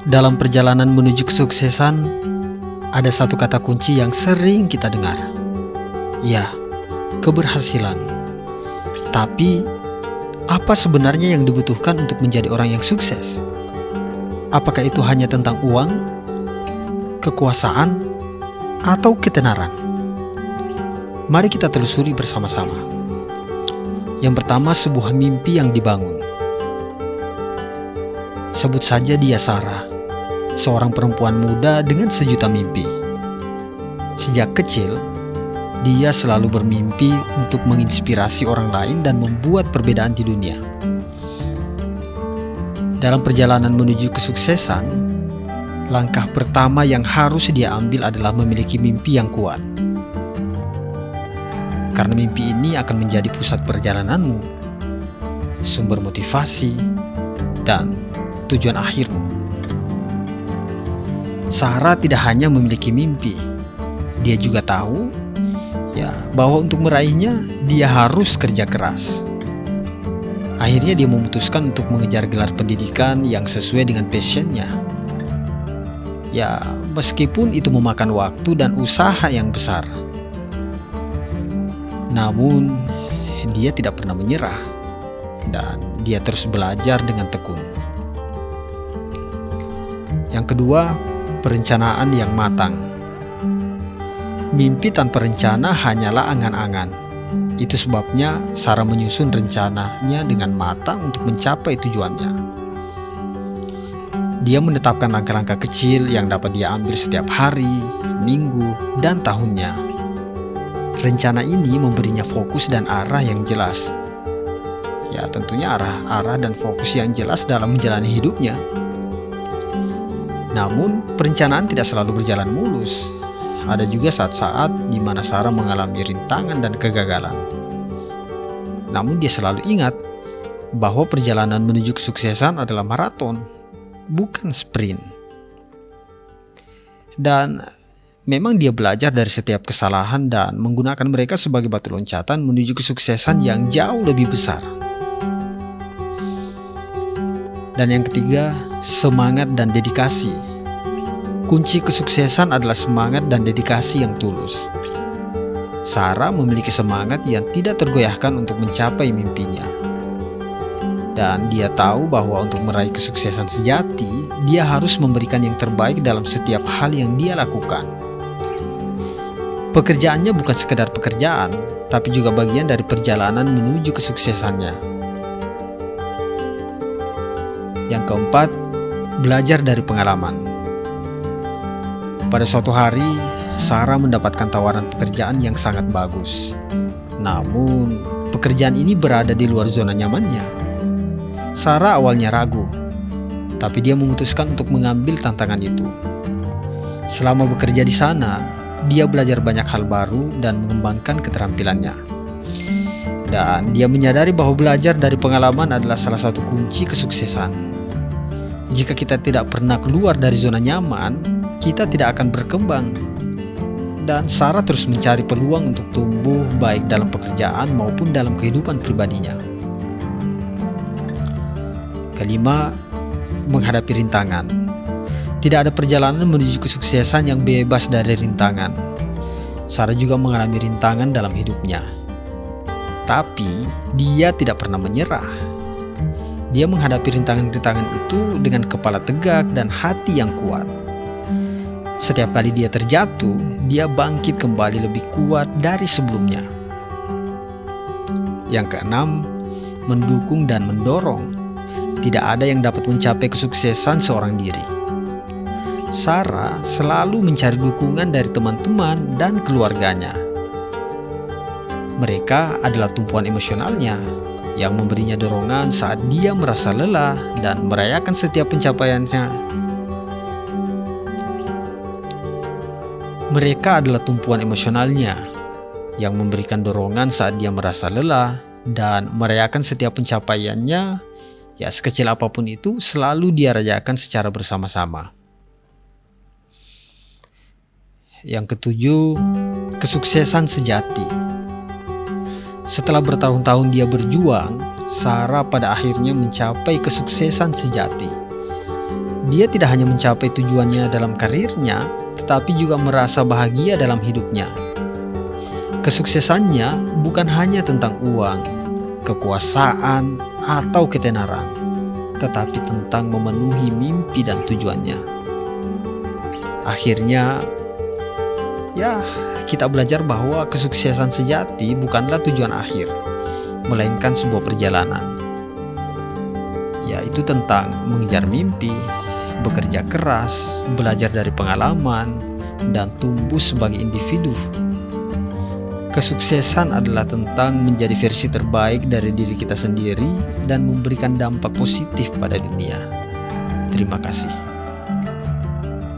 Dalam perjalanan menuju kesuksesan, ada satu kata kunci yang sering kita dengar. Ya, keberhasilan. Tapi, apa sebenarnya yang dibutuhkan untuk menjadi orang yang sukses? Apakah itu hanya tentang uang, kekuasaan, atau ketenaran? Mari kita telusuri bersama-sama. Yang pertama, sebuah mimpi yang dibangun. Sebut saja dia Sarah, seorang perempuan muda dengan sejuta mimpi. Sejak kecil, dia selalu bermimpi untuk menginspirasi orang lain dan membuat perbedaan di dunia. Dalam perjalanan menuju kesuksesan, langkah pertama yang harus dia ambil adalah memiliki mimpi yang kuat. Karena mimpi ini akan menjadi pusat perjalananmu, sumber motivasi, dan tujuan akhirmu. Sarah tidak hanya memiliki mimpi, dia juga tahu bahwa untuk meraihnya dia harus kerja keras. Akhirnya dia memutuskan untuk mengejar gelar pendidikan yang sesuai dengan passionnya. Meskipun itu memakan waktu dan usaha yang besar. Namun, dia tidak pernah menyerah dan dia terus belajar dengan tekun. Yang kedua, perencanaan yang matang. Mimpi tanpa rencana hanyalah angan-angan. Itu sebabnya Sarah menyusun rencananya dengan matang untuk mencapai tujuannya. Dia menetapkan langkah-langkah kecil yang dapat dia ambil setiap hari, minggu, dan tahunnya. Rencana ini memberinya fokus dan arah yang jelas. Tentunya arah dan fokus yang jelas dalam menjalani hidupnya. Namun, perencanaan tidak selalu berjalan mulus. Ada juga saat-saat di mana Sarah mengalami rintangan dan kegagalan. Namun dia selalu ingat bahwa perjalanan menuju kesuksesan adalah maraton, bukan sprint. Dan memang dia belajar dari setiap kesalahan dan menggunakan mereka sebagai batu loncatan menuju kesuksesan yang jauh lebih besar. Dan yang ketiga, semangat dan dedikasi. Kunci kesuksesan adalah semangat dan dedikasi yang tulus. Sarah memiliki semangat yang tidak tergoyahkan untuk mencapai mimpinya. Dan dia tahu bahwa untuk meraih kesuksesan sejati, dia harus memberikan yang terbaik dalam setiap hal yang dia lakukan. Pekerjaannya bukan sekedar pekerjaan, tapi juga bagian dari perjalanan menuju kesuksesannya. Yang keempat, belajar dari pengalaman. Pada suatu hari, Sarah mendapatkan tawaran pekerjaan yang sangat bagus. Namun, pekerjaan ini berada di luar zona nyamannya. Sarah awalnya ragu, tapi dia memutuskan untuk mengambil tantangan itu. Selama bekerja di sana, dia belajar banyak hal baru dan mengembangkan keterampilannya. Dan dia menyadari bahwa belajar dari pengalaman adalah salah satu kunci kesuksesan. Jika kita tidak pernah keluar dari zona nyaman, kita tidak akan berkembang. Dan Sarah terus mencari peluang untuk tumbuh baik dalam pekerjaan maupun dalam kehidupan pribadinya. Kelima, menghadapi rintangan. Tidak ada perjalanan menuju kesuksesan yang bebas dari rintangan. Sarah juga mengalami rintangan dalam hidupnya. Tapi dia tidak pernah menyerah. Dia menghadapi rintangan-rintangan itu dengan kepala tegak dan hati yang kuat. Setiap kali dia terjatuh, dia bangkit kembali lebih kuat dari sebelumnya. Yang keenam, mendukung dan mendorong. Tidak ada yang dapat mencapai kesuksesan seorang diri. Sarah selalu mencari dukungan dari teman-teman dan keluarganya. Mereka adalah tumpuan emosionalnya yang memberinya dorongan saat dia merasa lelah dan merayakan setiap pencapaiannya. Mereka adalah tumpuan emosionalnya yang memberikan dorongan saat dia merasa lelah dan merayakan setiap pencapaiannya. Sekecil apapun itu selalu dia rayakan secara bersama-sama. Yang ketujuh, kesuksesan sejati. Setelah bertahun-tahun dia berjuang, Sarah pada akhirnya mencapai kesuksesan sejati. Dia tidak hanya mencapai tujuannya dalam karirnya, tetapi juga merasa bahagia dalam hidupnya. Kesuksesannya bukan hanya tentang uang, kekuasaan, atau ketenaran, tetapi tentang memenuhi mimpi dan tujuannya. Akhirnya, kita belajar bahwa kesuksesan sejati bukanlah tujuan akhir, melainkan sebuah perjalanan. Yaitu tentang mengejar mimpi, bekerja keras, belajar dari pengalaman, dan tumbuh sebagai individu. Kesuksesan adalah tentang menjadi versi terbaik dari diri kita sendiri dan memberikan dampak positif pada dunia. Terima kasih.